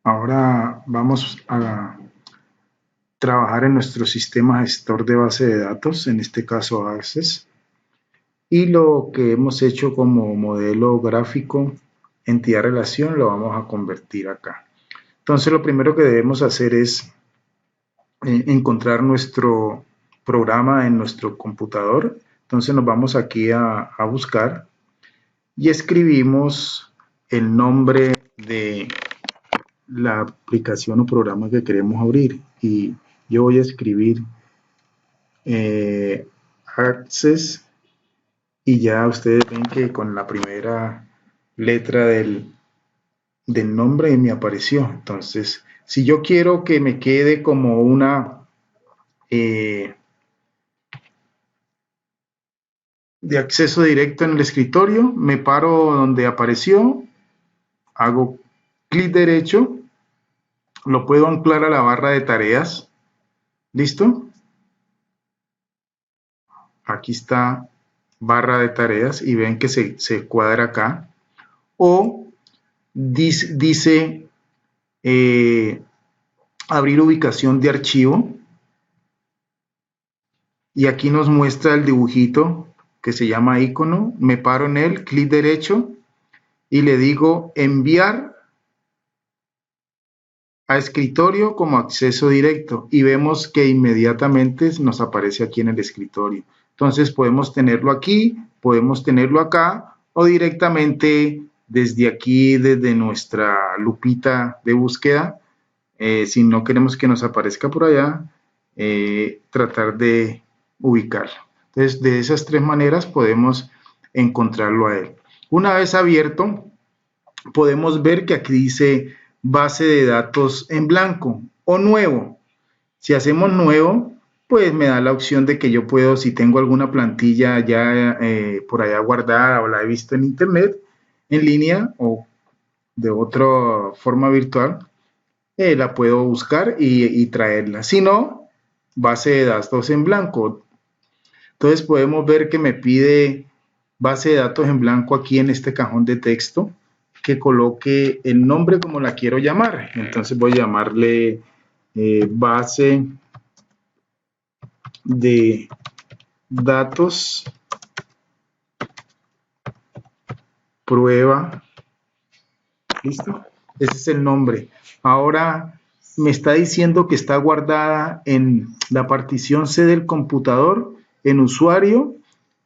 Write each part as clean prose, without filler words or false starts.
Ahora vamos a trabajar en nuestro sistema gestor de base de datos, en este caso Access, y lo que hemos hecho como modelo gráfico entidad relación lo vamos a convertir acá. Entonces lo primero que debemos hacer es encontrar nuestro programa en nuestro computador. Entonces nos vamos aquí a buscar y escribimos el nombre de la aplicación o programa que queremos abrir, y yo voy a escribir Access, y ya ustedes ven que con la primera letra del nombre me apareció. Entonces, si yo quiero que me quede como una de acceso directo en el escritorio, me paro donde apareció, hago clic derecho, lo puedo anclar a la barra de tareas. ¿Listo? Aquí está barra de tareas y ven que se cuadra acá. O dice abrir ubicación de archivo, y aquí nos muestra el dibujito que se llama icono. Me paro en él, clic derecho y le digo enviar a escritorio como acceso directo, y vemos que inmediatamente nos aparece aquí en el escritorio. Entonces podemos tenerlo aquí, podemos tenerlo acá, o directamente desde aquí, desde nuestra lupita de búsqueda, si no queremos que nos aparezca por allá, tratar de ubicarlo. Entonces, de esas tres maneras podemos encontrarlo a él. Una vez abierto, podemos ver que aquí dice base de datos en blanco o nuevo. Si hacemos nuevo, pues me da la opción de que yo puedo, si tengo alguna plantilla ya por allá guardada o la he visto en internet, en línea o de otra forma virtual, la puedo buscar y traerla. Si no, base de datos en blanco. Entonces podemos ver que me pide base de datos en blanco aquí en este cajón de texto, que coloque el nombre como la quiero llamar. Entonces voy a llamarle base de datos prueba. ¿Listo? Ese es el nombre. Ahora me está diciendo que está guardada en la partición C del computador, en usuario,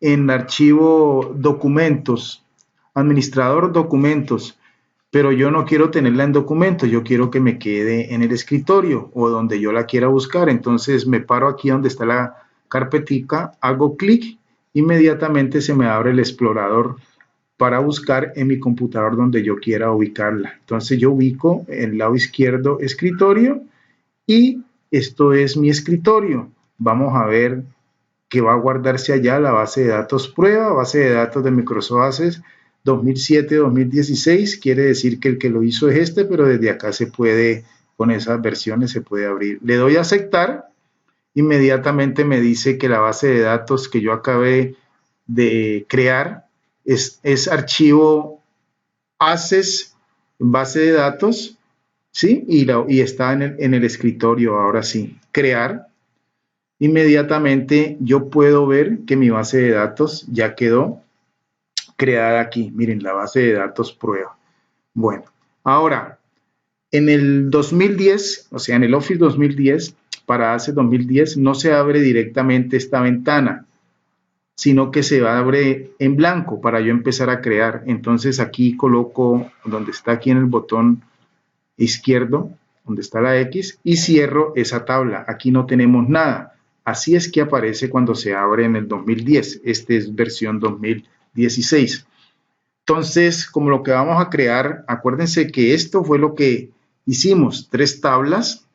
en archivo documentos, administrador documentos, pero yo no quiero tenerla en documentos, yo quiero que me quede en el escritorio o donde yo la quiera buscar. Entonces me paro aquí donde está la carpetica, hago clic, inmediatamente se me abre el explorador para buscar en mi computador donde yo quiera ubicarla. Entonces yo ubico en el lado izquierdo escritorio, y esto es mi escritorio. Vamos a ver que va a guardarse allá la base de datos prueba, base de datos de Microsoft Access 2007-2016. Quiere decir que el que lo hizo es este, pero desde acá se puede, con esas versiones se puede abrir. Le doy a aceptar, inmediatamente me dice que la base de datos que yo acabé de crear es archivo Access base de datos, ¿sí? Y está en el escritorio. Ahora sí, crear. Inmediatamente yo puedo ver que mi base de datos ya quedó creada aquí. Miren, la base de datos prueba. Bueno, ahora, en el 2010, o sea, en el Office 2010, para Access 2010, no se abre directamente esta ventana, sino que se abre en blanco para yo empezar a crear. Entonces aquí coloco donde está aquí en el botón izquierdo, donde está la X, y cierro esa tabla. Aquí no tenemos nada. Así es que aparece cuando se abre en el 2010. Este es versión 2016. Entonces, como lo que vamos a crear, acuérdense que esto fue lo que hicimos, 3 tablas,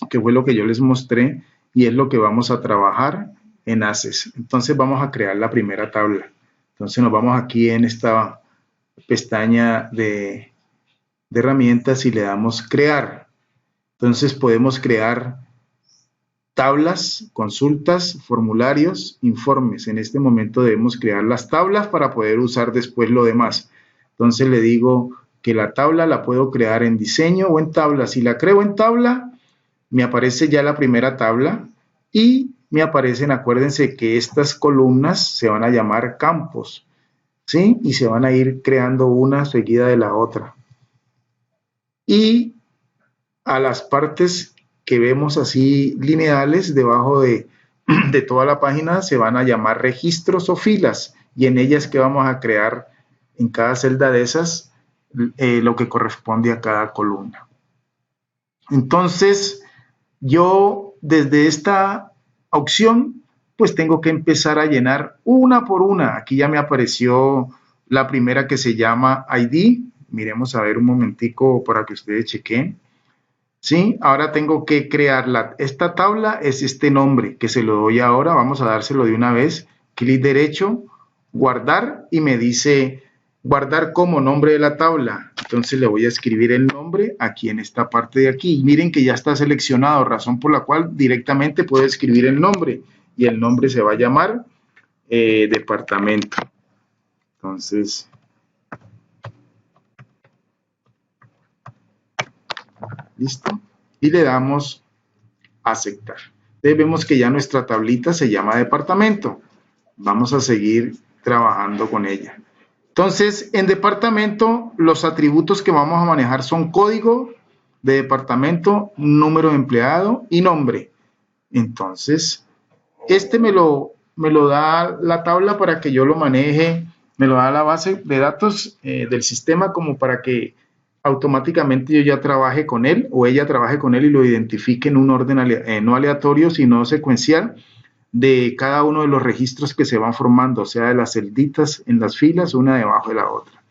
que fue lo que yo les mostré, y es lo que vamos a trabajar en Access. Entonces vamos a crear la primera tabla. Entonces nos vamos aquí en esta pestaña de herramientas y le damos crear. Entonces podemos crear tablas, consultas, formularios, informes. En este momento debemos crear las tablas para poder usar después lo demás. Entonces le digo que la tabla la puedo crear en diseño o en tabla. Si la creo en tabla, me aparece ya la primera tabla y me aparecen, acuérdense que estas columnas se van a llamar campos, ¿sí? Y se van a ir creando una seguida de la otra. Y a las partes que vemos así lineales debajo de toda la página se van a llamar registros o filas, y en ellas que vamos a crear en cada celda de esas lo que corresponde a cada columna. Entonces, yo desde esta opción, pues tengo que empezar a llenar una por una. Aquí ya me apareció la primera que se llama ID. Miremos a ver un momentico para que ustedes chequen. ¿Sí? Ahora tengo que crearla. Esta tabla es este nombre que se lo doy ahora. Vamos a dárselo de una vez. Clic derecho, guardar, y me dice guardar como nombre de la tabla. Entonces le voy a escribir el nombre aquí en esta parte de aquí. Y miren que ya está seleccionado, razón por la cual directamente puedo escribir el nombre. Y el nombre se va a llamar departamento. Entonces, listo. Y le damos aceptar. Entonces vemos que ya nuestra tablita se llama departamento. Vamos a seguir trabajando con ella. Entonces, en departamento, los atributos que vamos a manejar son código de departamento, número de empleado y nombre. Entonces, este me lo da la tabla para que yo lo maneje, me lo da la base de datos del sistema, como para que automáticamente yo ya trabaje con él o ella trabaje con él y lo identifique en un orden no aleatorio, sino secuencial, de cada uno de los registros que se van formando, o sea, de las celditas en las filas, una debajo de la otra.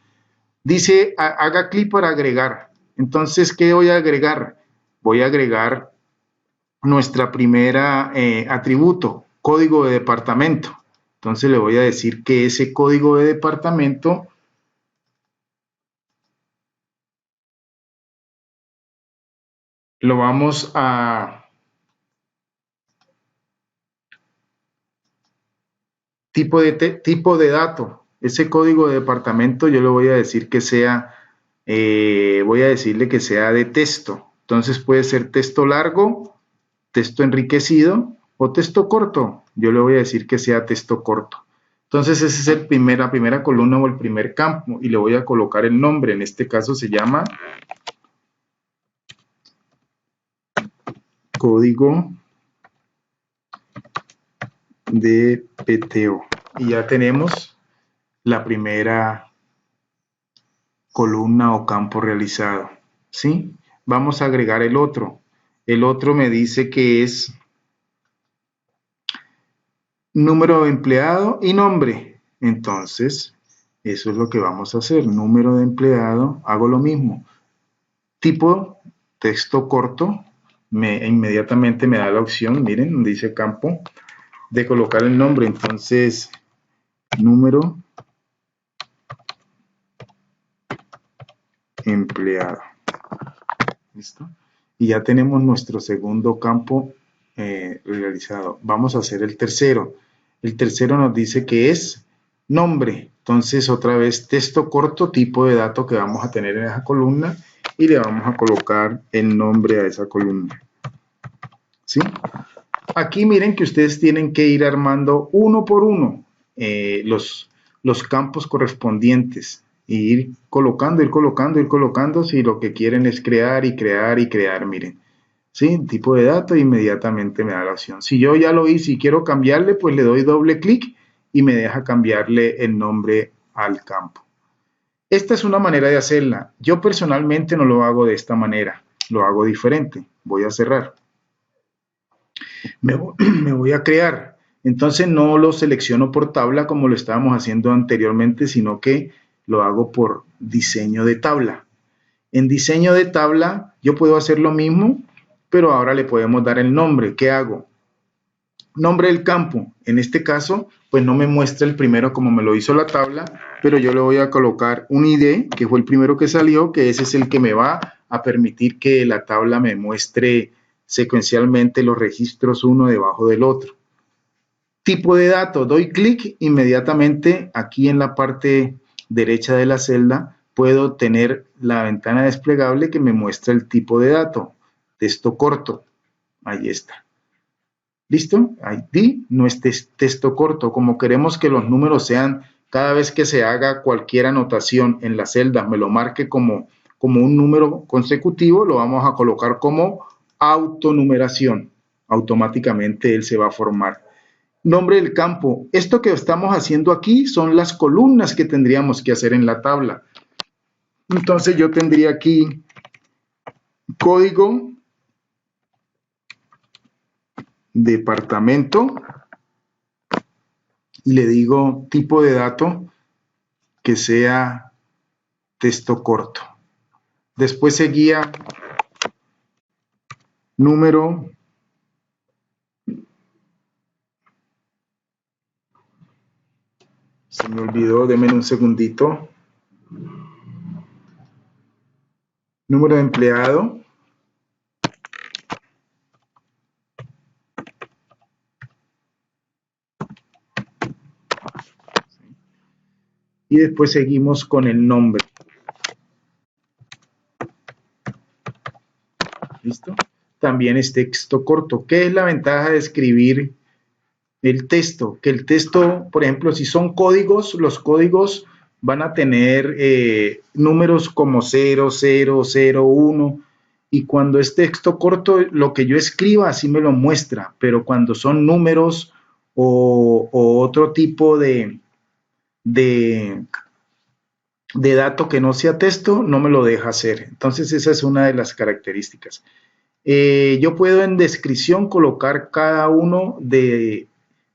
Dice, haga clic para agregar. Entonces, ¿qué voy a agregar? Voy a agregar nuestra primera atributo, código de departamento. Entonces le voy a decir que ese código de departamento lo vamos a tipo de dato. Ese código de departamento yo le voy a decir que sea, voy a decirle que sea de texto. Entonces puede ser texto largo, texto enriquecido o texto corto. Yo le voy a decir que sea texto corto. Entonces ese es la primera columna o el primer campo, y le voy a colocar el nombre. En este caso se llama código de PTO. Y ya tenemos la primera columna o campo realizado, ¿sí? Vamos a agregar el otro. El otro me dice que es número de empleado y nombre. Entonces, eso es lo que vamos a hacer. Número de empleado, hago lo mismo. Tipo, texto corto, inmediatamente me da la opción, miren, donde dice campo, de colocar el nombre. Entonces, número empleado. ¿Listo? Y ya tenemos nuestro segundo campo realizado. Vamos a hacer el tercero. El tercero nos dice que es nombre. Entonces, otra vez, texto corto, tipo de dato que vamos a tener en esa columna, y le vamos a colocar el nombre a esa columna. ¿Sí? Aquí miren que ustedes tienen que ir armando uno por uno los campos correspondientes, e ir colocando, si lo que quieren es crear y crear y crear, miren. ¿Sí? Tipo de dato, inmediatamente me da la opción. Si yo ya lo hice y quiero cambiarle, pues le doy doble clic y me deja cambiarle el nombre al campo. Esta es una manera de hacerla. Yo personalmente no lo hago de esta manera, lo hago diferente. Voy a cerrar. Me voy a crear. Entonces no lo selecciono por tabla como lo estábamos haciendo anteriormente, sino que lo hago por diseño de tabla. En diseño de tabla yo puedo hacer lo mismo, pero ahora le podemos dar el nombre. ¿Qué hago? Nombre del campo. En este caso, pues no me muestra el primero como me lo hizo la tabla, pero yo le voy a colocar un ID, que fue el primero que salió, que ese es el que me va a permitir que la tabla me muestre secuencialmente los registros uno debajo del otro. Tipo de dato, doy clic, inmediatamente aquí en la parte derecha de la celda puedo tener la ventana desplegable que me muestra el tipo de dato, texto corto, ahí está. ¿Listo? ID no es texto corto, como queremos que los números sean, cada vez que se haga cualquier anotación en la celda, me lo marque como un número consecutivo, lo vamos a colocar como autonumeración. Automáticamente él se va a formar. Nombre del campo. Esto que estamos haciendo aquí son las columnas que tendríamos que hacer en la tabla. Entonces yo tendría aquí código departamento y le digo tipo de dato que sea texto corto. Después seguía número se me olvidó, denme un segundito. Número de empleado. Y después seguimos con el nombre. ¿Listo? También es texto corto. ¿Qué es la ventaja de escribir el texto? Que el texto, por ejemplo, si son códigos, los códigos van a tener números como 0, 0, 0, 1. Y cuando es texto corto, lo que yo escriba así me lo muestra. Pero cuando son números o otro tipo de dato que no sea texto, no me lo deja hacer. Entonces esa es una de las características. Yo puedo en descripción colocar cada uno de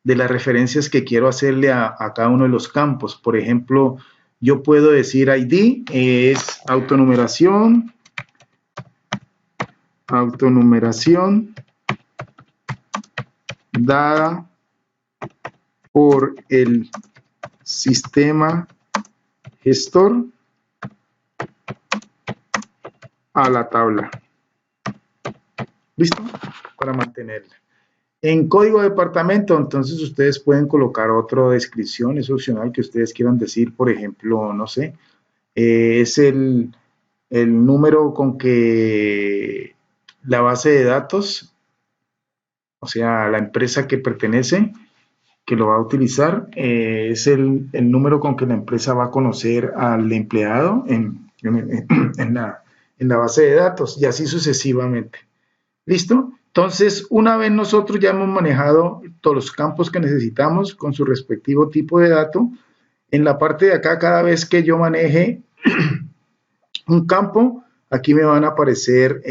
las referencias que quiero hacerle a cada uno de los campos. Por ejemplo, yo puedo decir ID es autonumeración dada por el sistema gestor a la tabla. ¿Listo? Para mantenerla. En código de departamento, entonces ustedes pueden colocar otra descripción, es opcional que ustedes quieran decir, por ejemplo, no sé, es el número con que la base de datos, o sea, la empresa que pertenece, que lo va a utilizar, es el número con que la empresa va a conocer al empleado en la base de datos y así sucesivamente. ¿Listo? Entonces, una vez nosotros ya hemos manejado todos los campos que necesitamos con su respectivo tipo de dato, en la parte de acá, cada vez que yo maneje un campo, aquí me van a aparecer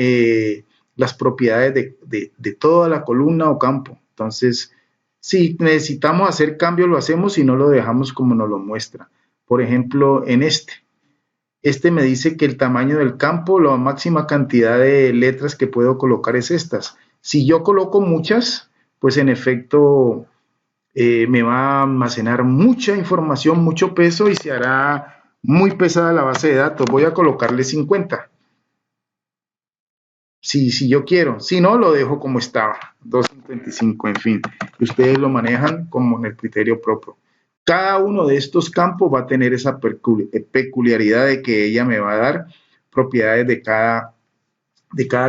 las propiedades de toda la columna o campo. Entonces, si necesitamos hacer cambios, lo hacemos y no lo dejamos como nos lo muestra. Por ejemplo, en este me dice que el tamaño del campo, la máxima cantidad de letras que puedo colocar es estas. Si yo coloco muchas, pues en efecto me va a almacenar mucha información, mucho peso y se hará muy pesada la base de datos. Voy a colocarle 50. Si yo quiero, si no, lo dejo como estaba, 255, en fin. Ustedes lo manejan como en el criterio propio. Cada uno de estos campos va a tener esa peculiaridad de que ella me va a dar propiedades de cada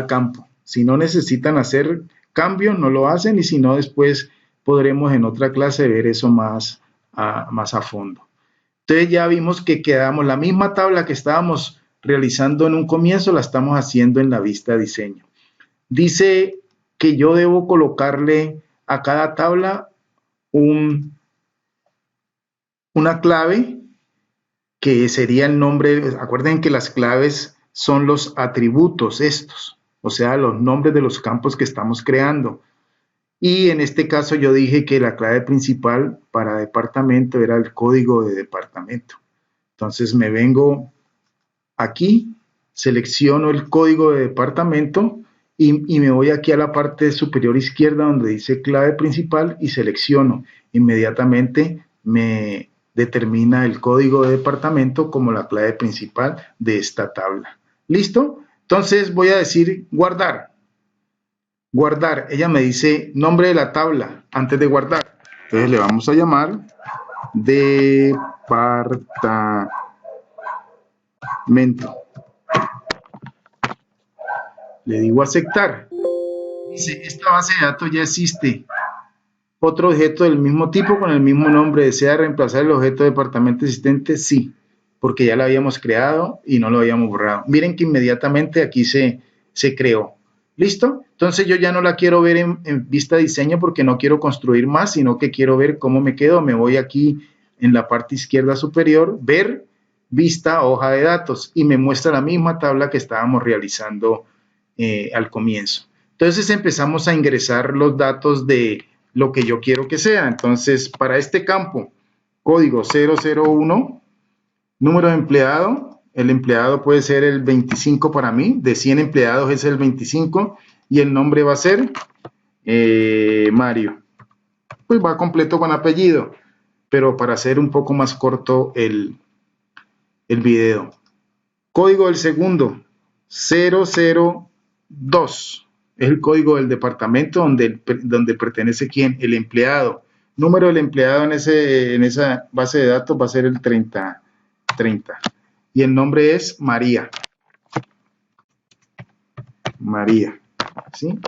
campo. Si no necesitan hacer cambios, no lo hacen y si no, después podremos en otra clase ver eso más a fondo. Entonces ya vimos que quedamos la misma tabla que estábamos realizando en un comienzo, la estamos haciendo en la vista diseño. Dice que yo debo colocarle a cada tabla una clave que sería el nombre. Acuerden que las claves son los atributos estos, o sea, los nombres de los campos que estamos creando. Y en este caso yo dije que la clave principal para departamento era el código de departamento. Entonces me vengo aquí, selecciono el código de departamento y me voy aquí a la parte superior izquierda donde dice clave principal y selecciono. Inmediatamente me determina el código de departamento como la clave principal de esta tabla. ¿Listo? Entonces voy a decir guardar. Guardar. Ella me dice nombre de la tabla antes de guardar. Entonces le vamos a llamar departamento. Le digo aceptar. Dice, esta base de datos ya existe. Otro objeto del mismo tipo con el mismo nombre. ¿Desea reemplazar el objeto de departamento existente? Sí, porque ya lo habíamos creado y no lo habíamos borrado. Miren que inmediatamente aquí se creó. ¿Listo? Entonces yo ya no la quiero ver en vista diseño porque no quiero construir más, sino que quiero ver cómo me quedo. Me voy aquí en la parte izquierda superior, ver, vista, hoja de datos, y me muestra la misma tabla que estábamos realizando al comienzo. Entonces empezamos a ingresar los datos de lo que yo quiero que sea. Entonces, para este campo, código 001, número de empleado, el empleado puede ser el 25 para mí, de 100 empleados es el 25, y el nombre va a ser Mario. Pues va completo con apellido, pero para hacer un poco más corto el video. Código del segundo, 002. Es el código del departamento donde pertenece quién, el empleado. Número del empleado en esa base de datos va a ser el 30. Y el nombre es María. María. ¿Sí?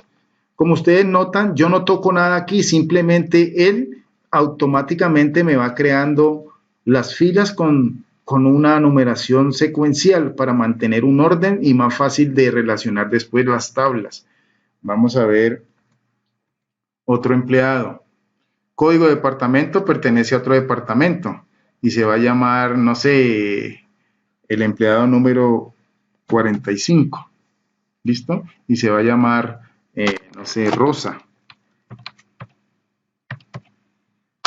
Como ustedes notan, yo no toco nada aquí, simplemente él automáticamente me va creando las filas con una numeración secuencial para mantener un orden y más fácil de relacionar después las tablas. Vamos a ver otro empleado. Código de departamento pertenece a otro departamento y se va a llamar, no sé, el empleado número 45. ¿Listo? Y se va a llamar, no sé, Rosa.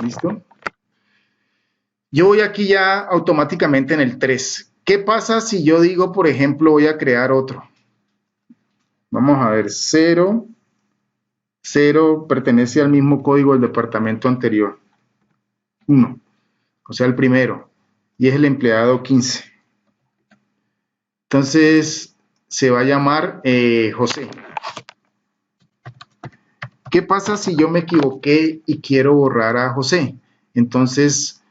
¿Listo? Yo voy aquí ya automáticamente en el 3. ¿Qué pasa si yo digo, por ejemplo, voy a crear otro? Vamos a ver, 0 pertenece al mismo código del departamento anterior. 1, o sea, el primero, y es el empleado 15. Entonces, se va a llamar José. ¿Qué pasa si yo me equivoqué y quiero borrar a José? Entonces,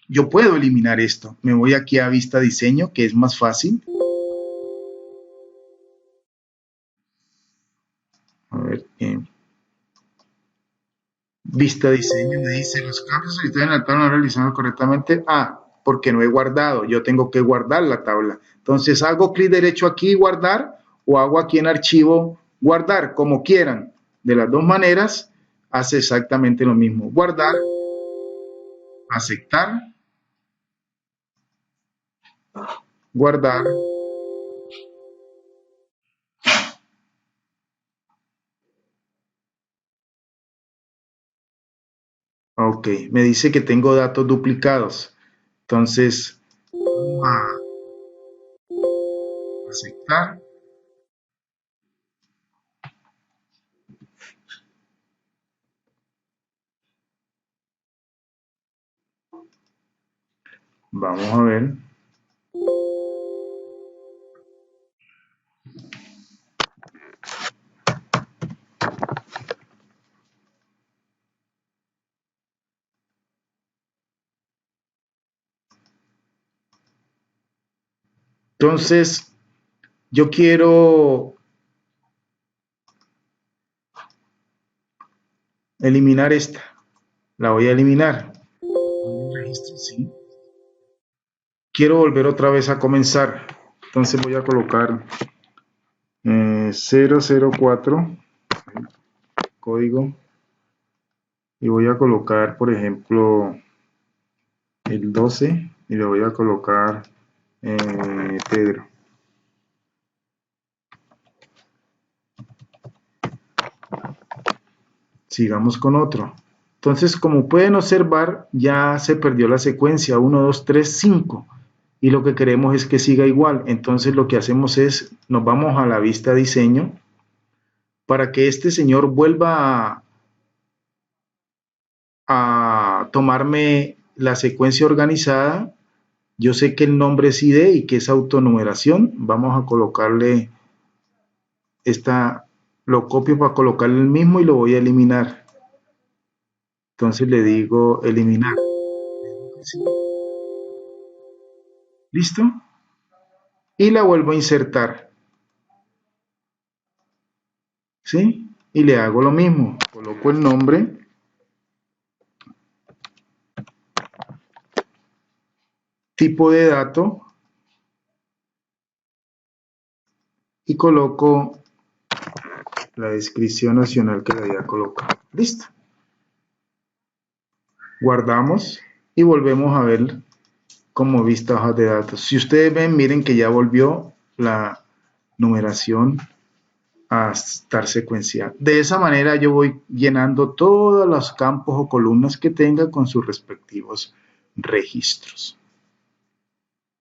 yo puedo eliminar esto. Me voy aquí a vista diseño, que es más fácil. A ver, vista diseño, me dice los cambios solicitados en la tabla no realizados correctamente. Porque no he guardado. Yo tengo que guardar la tabla. Entonces hago clic derecho aquí, guardar, o hago aquí en archivo, guardar, como quieran. De las dos maneras, hace exactamente lo mismo. Guardar, aceptar, guardar. Ok, me dice que tengo datos duplicados. Entonces, vamos a aceptar. Vamos a ver. Entonces, yo quiero eliminar esta. La voy a eliminar. Registro, sí. Quiero volver otra vez a comenzar. Entonces voy a colocar 004, código, y voy a colocar, por ejemplo, el 12 y le voy a colocar Pedro. Sigamos con otro. Entonces, como pueden observar, ya se perdió la secuencia 1, 2, 3, 5. Y lo que queremos es que siga igual. Entonces, lo que hacemos es, nos vamos a la vista diseño para que este señor vuelva a tomarme la secuencia organizada. Yo sé que el nombre es ID y que es autonumeración. Vamos a colocarle lo copio para colocarle el mismo y lo voy a eliminar. Entonces le digo eliminar. ¿Listo? Y la vuelvo a insertar. ¿Sí? Y le hago lo mismo. Coloco el nombre. Tipo de dato. Y coloco la descripción nacional que le había colocado. Listo. Guardamos y volvemos a ver como vista hojas de datos. Si ustedes ven, miren que ya volvió la numeración a estar secuencial. De esa manera yo voy llenando todos los campos o columnas que tenga con sus respectivos registros.